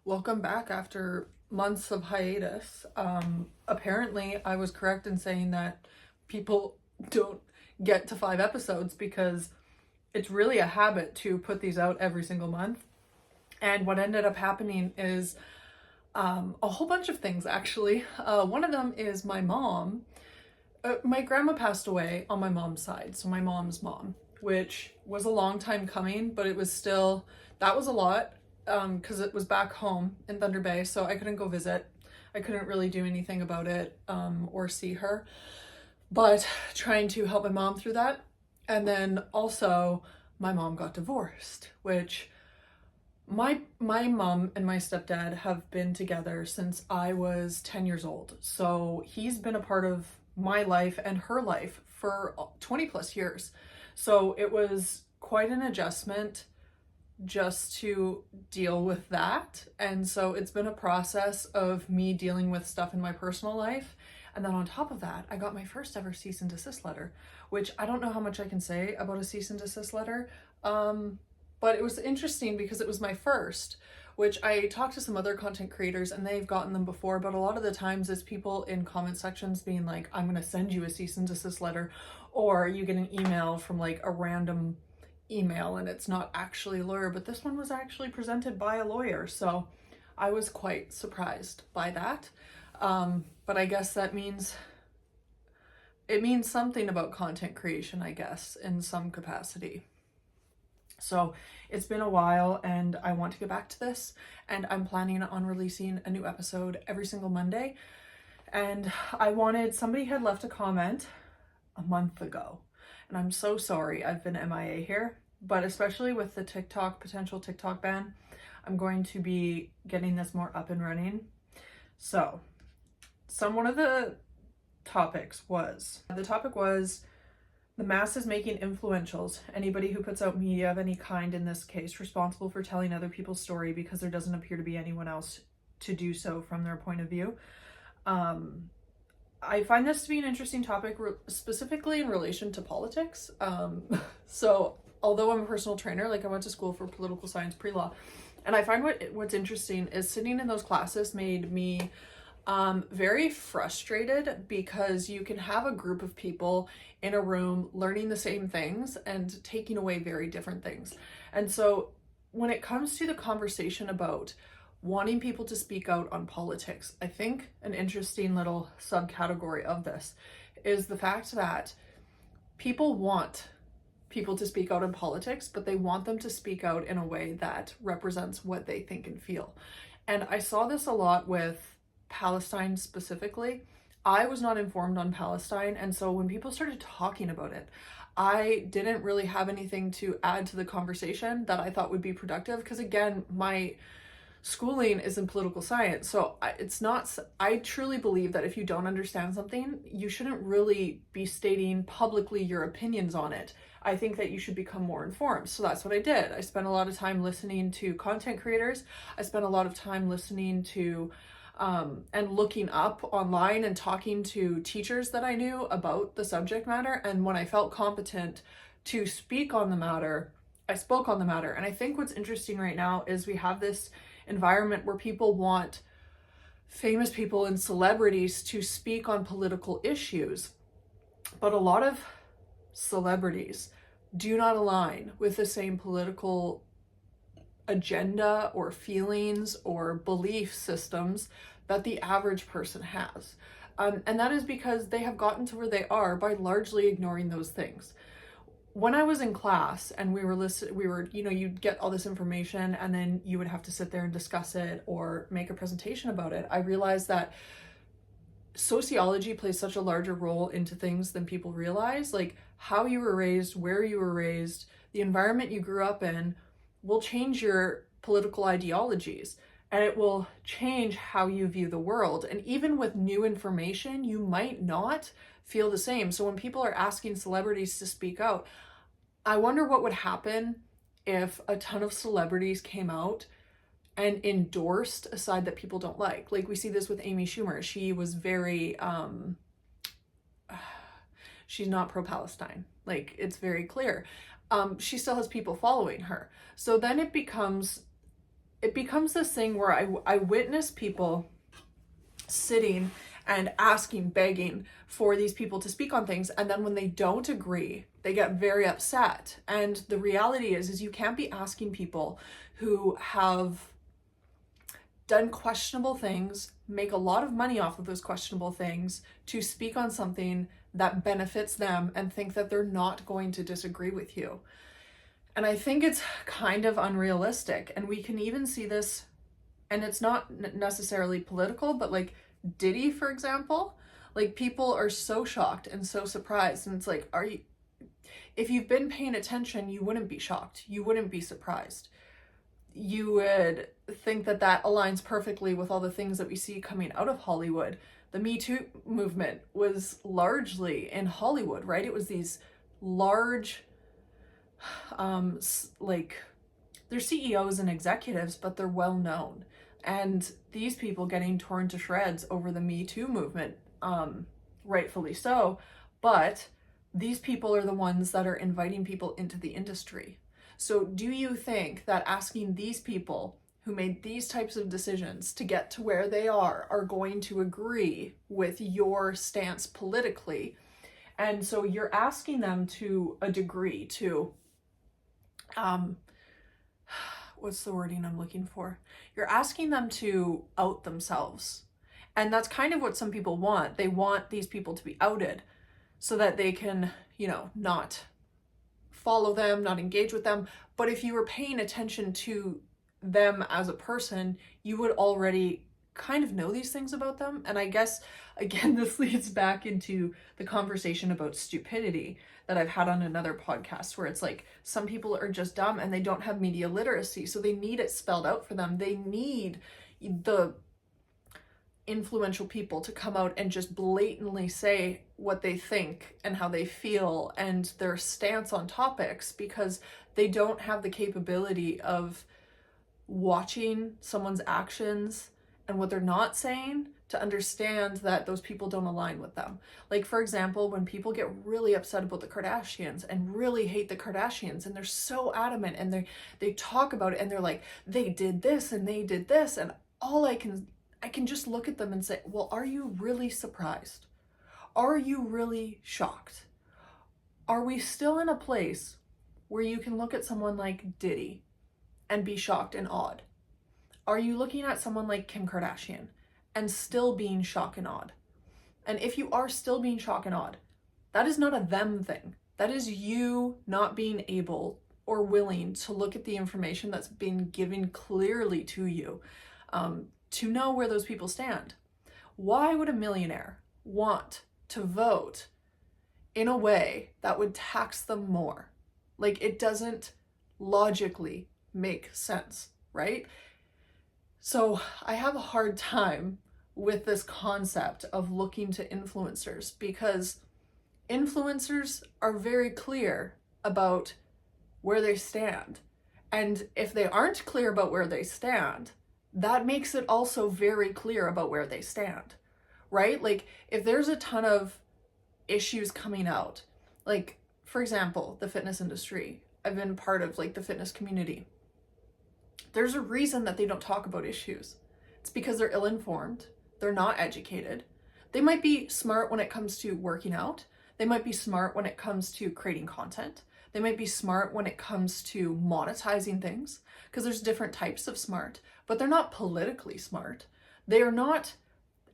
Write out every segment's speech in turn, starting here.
Welcome back after months of hiatus. Apparently, I was correct in saying that people don't get to 5 episodes because it's really a habit to put these out every single month. And what ended up happening is a whole bunch of things, actually. One of them is my mom. My grandma passed away on my mom's side, so my mom's mom, which was a long time coming, but it was still, that was a lot because it was back home in Thunder Bay, so I couldn't go visit. I couldn't really do anything about it or see her, but trying to help my mom through that. And then also my mom got divorced, which my mom and my stepdad have been together since I was 10 years old. So he's been a part of my life and her life for 20 plus years. So it was quite an adjustment just to deal with that. And so it's been a process of me dealing with stuff in my personal life. And then on top of that, I got my first ever cease and desist letter, which I don't know how much I can say about a cease and desist letter. But it was interesting because it was my first, which I talked to some other content creators and they've gotten them before, but a lot of the times it's people in comment sections being like, I'm going to send you a cease and desist letter, or you get an email from like a random email and it's not actually a lawyer, but this one was actually presented by a lawyer. So I was quite surprised by that. But I guess that means it means something about content creation, I guess, in some capacity. So it's been a while and I want to get back to this, and I'm planning on releasing a new episode every single Monday. And somebody had left a comment a month ago, and I'm so sorry I've been MIA here, but especially with the potential TikTok ban, I'm going to be getting this more up and running. So one of the topic was the masses making influentials, anybody who puts out media of any kind in this case, responsible for telling other people's story because there doesn't appear to be anyone else to do so from their point of view. I find this to be an interesting topic, specifically in relation to politics. So although I'm a personal trainer, like I went to school for political science pre-law, and I find what's interesting is sitting in those classes made me very frustrated, because you can have a group of people in a room learning the same things and taking away very different things. And so when it comes to the conversation about wanting people to speak out on politics, I think an interesting little subcategory of this is the fact that people want people to speak out in politics, but they want them to speak out in a way that represents what they think and feel. And I saw this a lot with Palestine specifically. I was not informed on Palestine, and so when people started talking about it, I didn't really have anything to add to the conversation that I thought would be productive, because again, my schooling is in political science, so I truly believe that if you don't understand something, you shouldn't really be stating publicly your opinions on it. I think that you should become more informed. So that's what I did. I spent a lot of time listening to content creators. I spent a lot of time listening to and looking up online and talking to teachers that I knew about the subject matter. And when I felt competent to speak on the matter, I spoke on the matter. And I think what's interesting right now is we have this environment where people want famous people and celebrities to speak on political issues, but a lot of celebrities do not align with the same political agenda or feelings or belief systems that the average person has. And that is because they have gotten to where they are by largely ignoring those things. When I was in class and you'd get all this information and then you would have to sit there and discuss it or make a presentation about it, I realized that sociology plays such a larger role into things than people realize. Like how you were raised, where you were raised, the environment you grew up in will change your political ideologies, and it will change how you view the world. And even with new information, you might not feel the same. So when people are asking celebrities to speak out, I wonder what would happen if a ton of celebrities came out and endorsed a side that people don't like. Like we see this with Amy Schumer. She was very, she's not pro-Palestine. Like it's very clear. She still has people following her. So then it becomes it becomes this thing where I witness people sitting and asking, begging for these people to speak on things, and then when they don't agree, they get very upset. And the reality is you can't be asking people who have done questionable things, make a lot of money off of those questionable things, to speak on something that benefits them and think that they're not going to disagree with you. And I think it's kind of unrealistic. And we can even see this, and it's not necessarily political, but like Diddy, for example, like people are so shocked and so surprised. And it's like, if you've been paying attention, you wouldn't be shocked. You wouldn't be surprised. You would think that that aligns perfectly with all the things that we see coming out of Hollywood. The Me Too movement was largely in Hollywood, right? It was these large, like, they're CEOs and executives, but they're well known. And these people getting torn to shreds over the Me Too movement, rightfully so. But these people are the ones that are inviting people into the industry. So do you think that asking these people who made these types of decisions to get to where they are going to agree with your stance politically? And so you're asking them to a degree to, what's the wording I'm looking for? You're asking them to out themselves. And that's kind of what some people want. They want these people to be outed so that they can, not follow them, not engage with them. But if you were paying attention to them as a person, you would already kind of know these things about them. And I guess, again, this leads back into the conversation about stupidity that I've had on another podcast, where it's like some people are just dumb and they don't have media literacy, so they need it spelled out for them. They need the influential people to come out and just blatantly say what they think and how they feel and their stance on topics, because they don't have the capability of watching someone's actions and what they're not saying to understand that those people don't align with them. Like, for example, when people get really upset about the Kardashians and really hate the Kardashians, and they're so adamant and they talk about it and they're like, they did this and they did this, and all I can just look at them and say, well, are you really surprised? Are you really shocked? Are we still in a place where you can look at someone like Diddy and be shocked and awed? Are you looking at someone like Kim Kardashian and still being shocked and awed? And if you are still being shocked and awed, that is not a them thing. That is you not being able or willing to look at the information that's been given clearly to you, to know where those people stand. Why would a millionaire want to vote in a way that would tax them more? Like, it doesn't logically make sense, right? So I have a hard time with this concept of looking to influencers, because influencers are very clear about where they stand. And if they aren't clear about where they stand, that makes it also very clear about where they stand, right? Like, if there's a ton of issues coming out, like, for example, the fitness industry, I've been part of like the fitness community. There's a reason that they don't talk about issues. It's because they're ill-informed. They're not educated. They might be smart when it comes to working out. They might be smart when it comes to creating content. They might be smart when it comes to monetizing things, because there's different types of smart, but they're not politically smart. They are not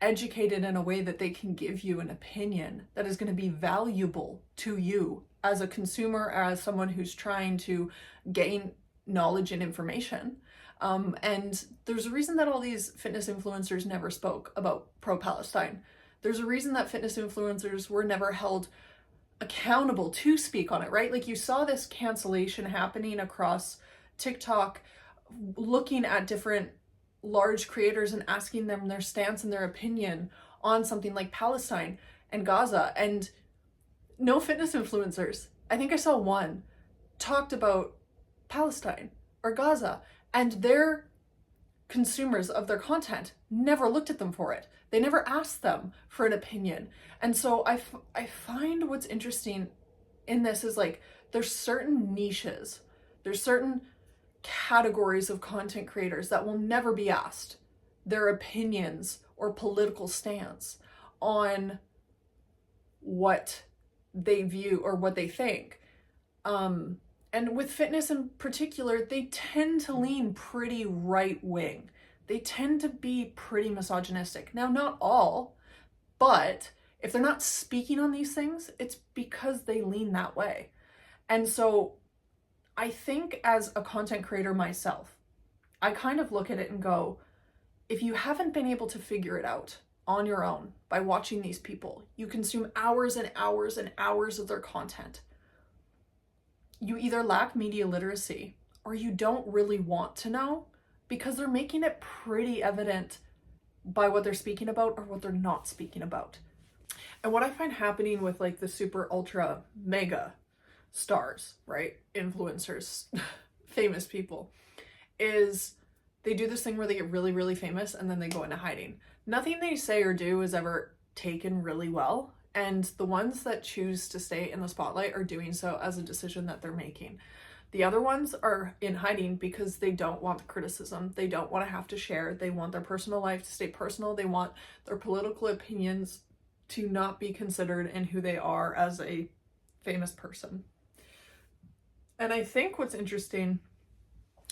educated in a way that they can give you an opinion that is going to be valuable to you as a consumer, as someone who's trying to gain knowledge and information. And there's a reason that all these fitness influencers never spoke about pro-Palestine. There's a reason that fitness influencers were never held accountable to speak on it, right? Like, you saw this cancellation happening across TikTok, looking at different large creators and asking them their stance and their opinion on something like Palestine and Gaza, and no fitness influencers, I think I saw one, talked about Palestine or Gaza, and their consumers of their content never looked at them for it. They never asked them for an opinion. And so I find what's interesting in this is, like, there's certain niches, there's certain categories of content creators that will never be asked their opinions or political stance on what they view or what they think. And with fitness in particular, they tend to lean pretty right wing. They tend to be pretty misogynistic. Now, not all, but if they're not speaking on these things, it's because they lean that way. And so I think as a content creator myself, I kind of look at it and go, if you haven't been able to figure it out on your own by watching these people, you consume hours and hours and hours of their content, you either lack media literacy or you don't really want to know, because they're making it pretty evident by what they're speaking about or what they're not speaking about. And what I find happening with like the super ultra mega stars, right? Influencers, famous people, is they do this thing where they get really, really famous and then they go into hiding. Nothing they say or do is ever taken really well. And the ones that choose to stay in the spotlight are doing so as a decision that they're making. The other ones are in hiding because they don't want the criticism. They don't want to have to share. They want their personal life to stay personal. They want their political opinions to not be considered in who they are as a famous person. And I think what's interesting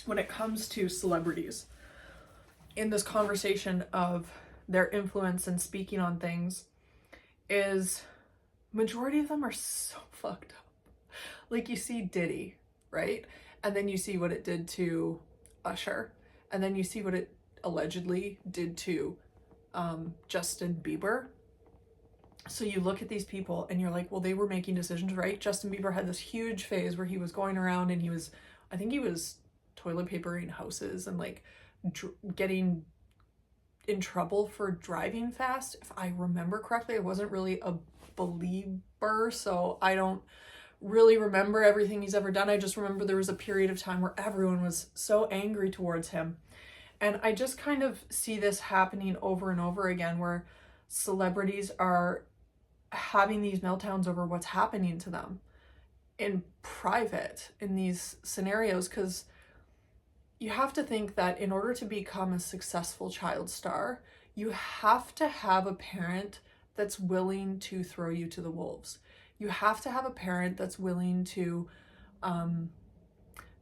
when it comes to celebrities in this conversation of their influence and speaking on things is majority of them are so fucked up. Like you see Diddy, right? And then you see what it did to Usher. And then you see what it allegedly did to Justin Bieber. So you look at these people and you're like, well, they were making decisions, right? Justin Bieber had this huge phase where he was going around and I think he was toilet papering houses and like getting in trouble for driving fast. If I remember correctly, I wasn't really a believer, so I don't really remember everything he's ever done. I just remember there was a period of time where everyone was so angry towards him. And I just kind of see this happening over and over again, where celebrities are having these meltdowns over what's happening to them in private in these scenarios, because you have to think that in order to become a successful child star, you have to have a parent that's willing to throw you to the wolves. You have to have a parent that's willing to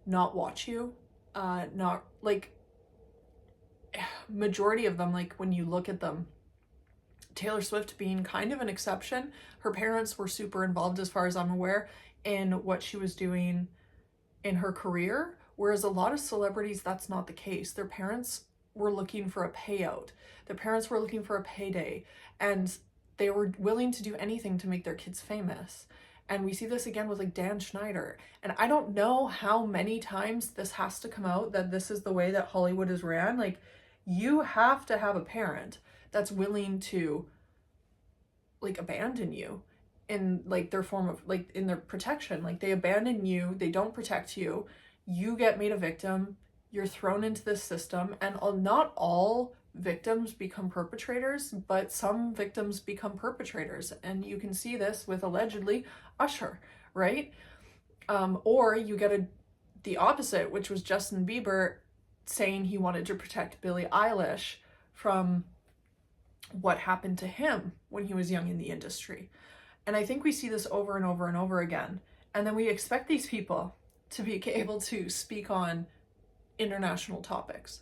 not watch you, not like majority of them, like when you look at them, Taylor Swift being kind of an exception. Her parents were super involved, as far as I'm aware, in what she was doing in her career. Whereas a lot of celebrities, that's not the case. Their parents were looking for a payout. Their parents were looking for a payday, and they were willing to do anything to make their kids famous. And we see this again with like Dan Schneider. And I don't know how many times this has to come out that this is the way that Hollywood is ran. Like, you have to have a parent that's willing to like abandon you in like their form of like in their protection. Like, they abandon you, they don't protect you, you get made a victim, you're thrown into this system. And not all victims become perpetrators, but some victims become perpetrators. And you can see this with allegedly Usher, right? Or you get the opposite, which was Justin Bieber saying he wanted to protect Billie Eilish from what happened to him when he was young in the industry. And I think we see this over and over and over again. And then we expect these people to be able to speak on international topics.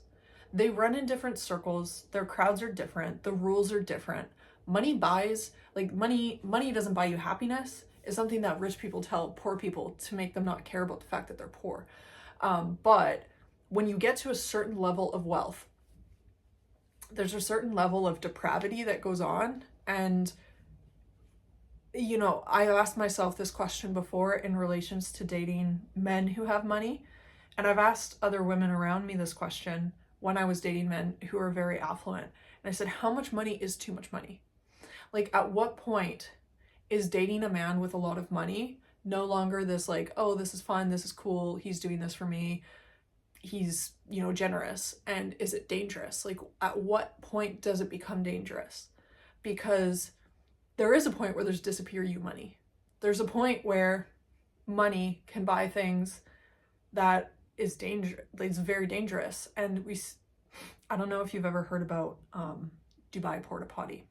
They run in different circles, their crowds are different, the rules are different. Money doesn't buy you happiness is something that rich people tell poor people to make them not care about the fact that they're poor. But when you get to a certain level of wealth, there's a certain level of depravity that goes on. And you know, I asked myself this question before in relations to dating men who have money. And I've asked other women around me this question when I was dating men who are very affluent. And I said, how much money is too much money? Like, at what point is dating a man with a lot of money no longer this like, oh, this is fun, this is cool, he's doing this for me, he's, you know, generous? And is it dangerous? Like, at what point does it become dangerous? Because there is a point where there's disappear you money. There's a point where money can buy things that is it's very dangerous. And I don't know if you've ever heard about Dubai porta potty.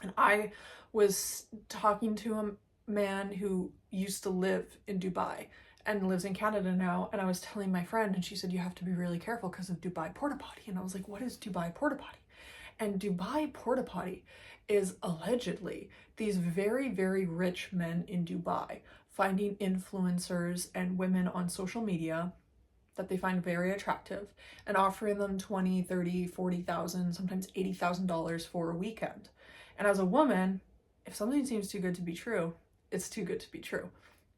And I was talking to a man who used to live in Dubai and lives in Canada now, and I was telling my friend, and she said, you have to be really careful because of Dubai porta potty. And I was like, what is Dubai porta potty? And Dubai porta potty is allegedly these very, very rich men in Dubai finding influencers and women on social media that they find very attractive and offering them 20, 30, 40,000, sometimes $80,000 for a weekend. And as a woman, if something seems too good to be true, it's too good to be true.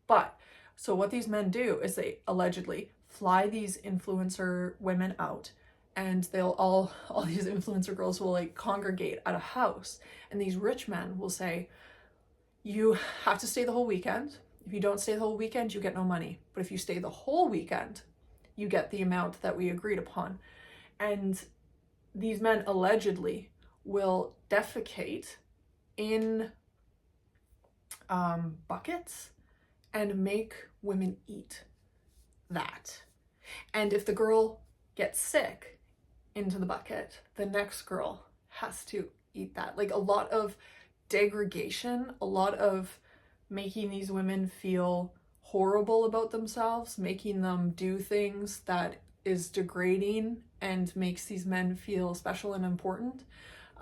But so what these men do is they allegedly fly these influencer women out, and they'll all these influencer girls will like congregate at a house, and these rich men will say, you have to stay the whole weekend. If you don't stay the whole weekend, you get no money. But if you stay the whole weekend, you get the amount that we agreed upon. And these men allegedly will defecate in buckets and make women eat that. And if the girl gets sick into the bucket, the next girl has to eat that. Like a lot of degradation, a lot of making these women feel horrible about themselves, making them do things that is degrading and makes these men feel special and important.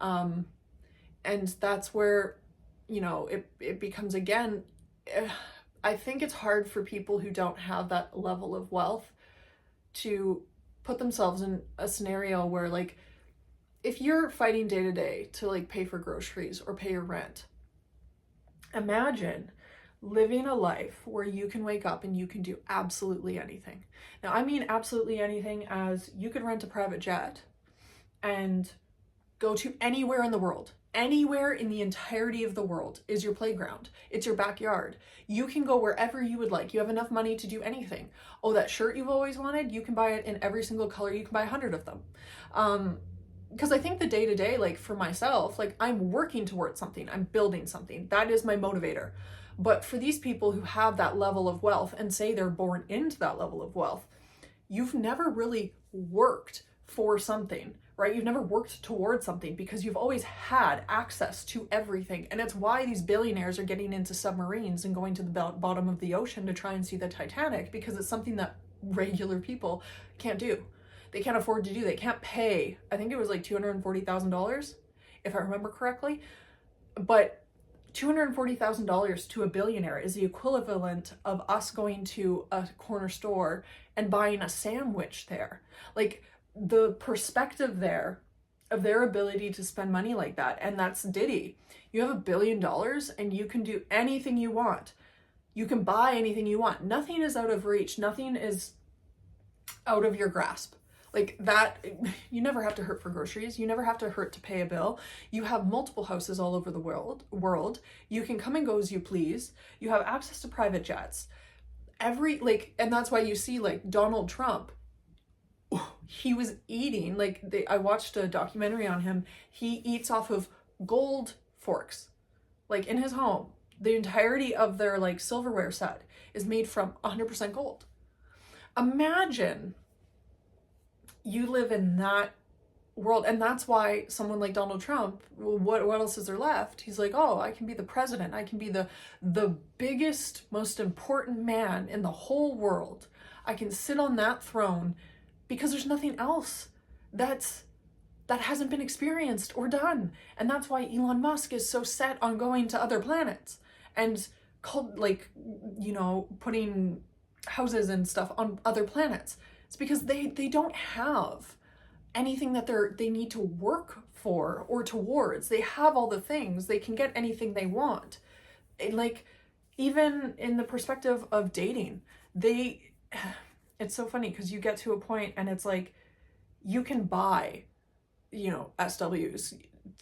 And that's where, you know, it becomes, again, I think it's hard for people who don't have that level of wealth to put themselves in a scenario where, like, if you're fighting day to day to like pay for groceries or pay your rent, imagine living a life where you can wake up and you can do absolutely anything. Now, I mean absolutely anything as you could rent a private jet and go to anywhere in the world. Anywhere in the entirety of the world is your playground. It's your backyard. You can go wherever you would like. You have enough money to do anything. Oh, that shirt you've always wanted, you can buy it in every single color. You can buy 100 of them. Because I think the day-to-day, like for myself, like I'm working towards something. I'm building something. That is my motivator. But for these people who have that level of wealth and say they're born into that level of wealth, you've never really worked for something, right? You've never worked towards something because you've always had access to everything. And it's why these billionaires are getting into submarines and going to the bottom of the ocean to try and see the Titanic, because it's something that regular people can't do. They can't afford to do. They can't pay. I think it was like $240,000, if I remember correctly. But $240,000 to a billionaire is the equivalent of us going to a corner store and buying a sandwich there. Like, the perspective there of their ability to spend money like that, and that's Diddy. You have $1 billion and you can do anything you want. You can buy anything you want. Nothing is out of reach. Nothing is out of your grasp. Like that, you never have to hurt for groceries. You never have to hurt to pay a bill. You have multiple houses all over the world. You can come and go as you please. You have access to private jets. And that's why you see like Donald Trump, he was eating, I watched a documentary on him. He eats off of gold forks, like in his home. The entirety of their like silverware set is made from 100% gold. Imagine you live in that world. And that's why someone like Donald Trump, what else is there left? He's like, oh, I can be the president. I can be the biggest, most important man in the whole world. I can sit on that throne because there's nothing else that hasn't been experienced or done. And that's why Elon Musk is so set on going to other planets and putting houses and stuff on other planets. It's because they don't have anything that they need to work for or towards. They have all the things. They can get anything they want. And like, even in the perspective of dating, it's so funny because you get to a point and it's like, you can buy, SWs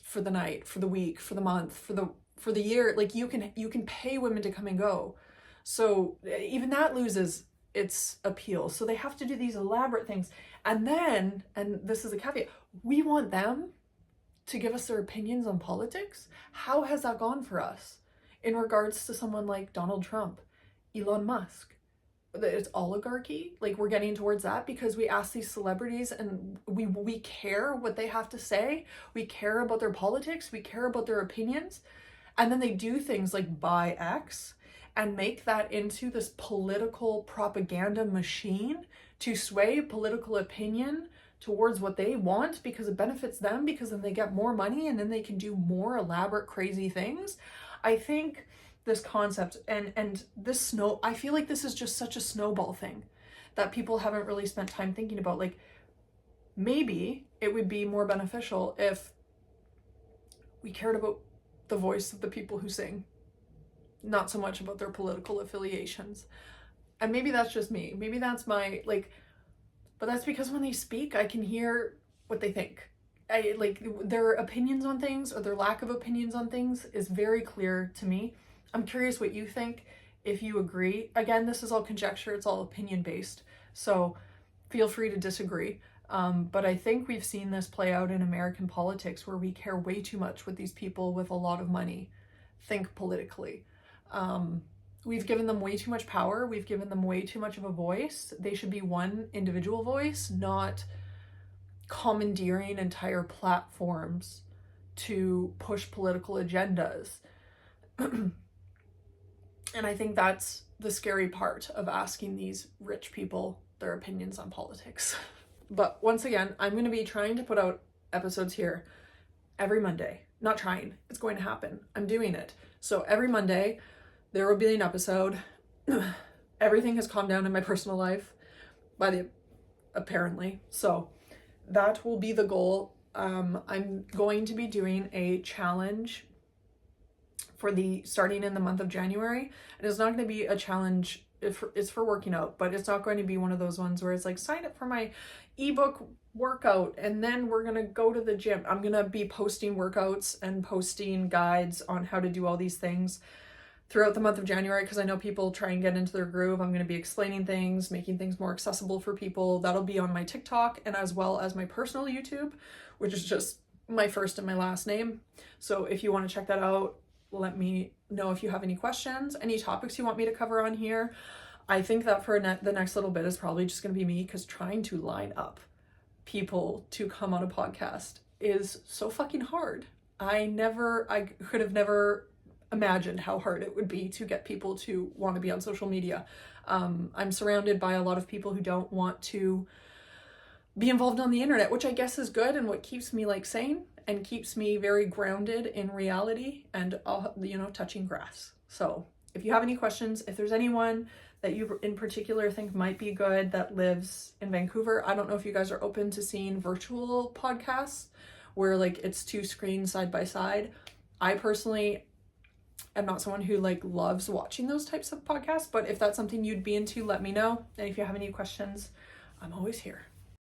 for the night, for the week, for the month, for the year. Like you can pay women to come and go. So even that loses its appeal. So they have to do these elaborate things. And then, and this is a caveat, we want them to give us their opinions on politics. How has that gone for us in regards to someone like Donald Trump, Elon Musk, it's oligarchy, like we're getting towards that because we ask these celebrities and we care what they have to say, we care about their politics, we care about their opinions, and then they do things like buy X and make that into this political propaganda machine to sway political opinion towards what they want because it benefits them, because then they get more money and then they can do more elaborate crazy things. I think this concept and this I feel like this is just such a snowball thing that people haven't really spent time thinking about. Like, maybe it would be more beneficial if we cared about the voice of the people who sing, not so much about their political affiliations. And maybe that's just me. Maybe that's my, like, but that's because when they speak, I can hear what they think. Like, their opinions on things or their lack of opinions on things is very clear to me. I'm curious what you think, if you agree. Again, this is all conjecture, it's all opinion based, so feel free to disagree. But I think we've seen this play out in American politics where we care way too much what these people with a lot of money think politically. We've given them way too much power. We've given them way too much of a voice. They should be one individual voice, not commandeering entire platforms to push political agendas. And I think that's the scary part of asking these rich people their opinions on politics. But once again, I'm going to be trying to put out episodes here every Monday. Not trying, it's going to happen. I'm doing it. So every Monday, there will be an episode. Everything has calmed down in my personal life, apparently. So that will be the goal. I'm going to be doing a challenge for starting in the month of January. And it's not going to be a challenge, it's for working out, but it's not going to be one of those ones where it's like, sign up for my ebook workout and then we're going to go to the gym. I'm going to be posting workouts and posting guides on how to do all these things throughout the month of January, because I know people try and get into their groove. I'm going to be explaining things, making things more accessible for people. That'll be on my TikTok and as well as my personal YouTube, which is just my first and my last name. So if you want to check that out, let me know if you have any questions, any topics you want me to cover on here. I think that for the next little bit is probably just going to be me, because trying to line up people to come on a podcast is so fucking hard. I could have never imagined how hard it would be to get people to want to be on social media. I'm surrounded by a lot of people who don't want to be involved on the internet, which I guess is good and what keeps me like sane and keeps me very grounded in reality and, touching grass. So if you have any questions, if there's anyone that you in particular think might be good that lives in Vancouver, I don't know if you guys are open to seeing virtual podcasts where like it's two screens side by side. I personally am not someone who like loves watching those types of podcasts, but if that's something you'd be into, let me know. And if you have any questions, I'm always here.